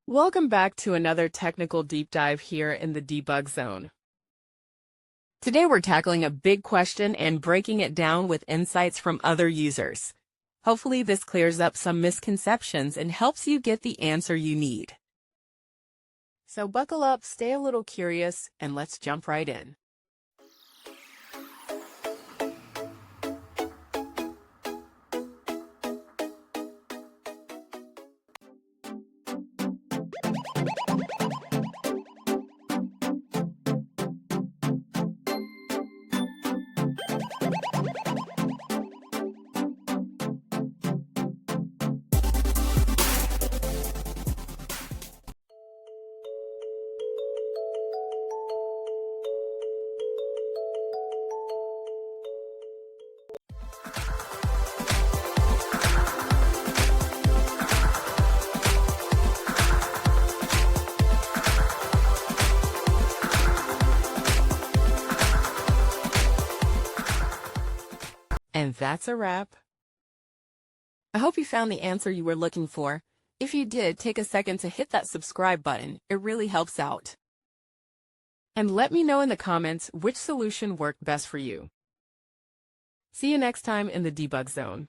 Welcome back to another technical deep dive here in the debug zone. Today we're tackling a big question and breaking it down with insights from other users. Hopefully this clears up some misconceptions and helps you get the answer you need. So buckle up, stay a little curious, and let's jump right in. And that's a wrap. I hope you found the answer you were looking for. If you did, take a second to hit that subscribe button. It really helps out. And let me know in the comments which solution worked best for you. See you next time in the debug zone.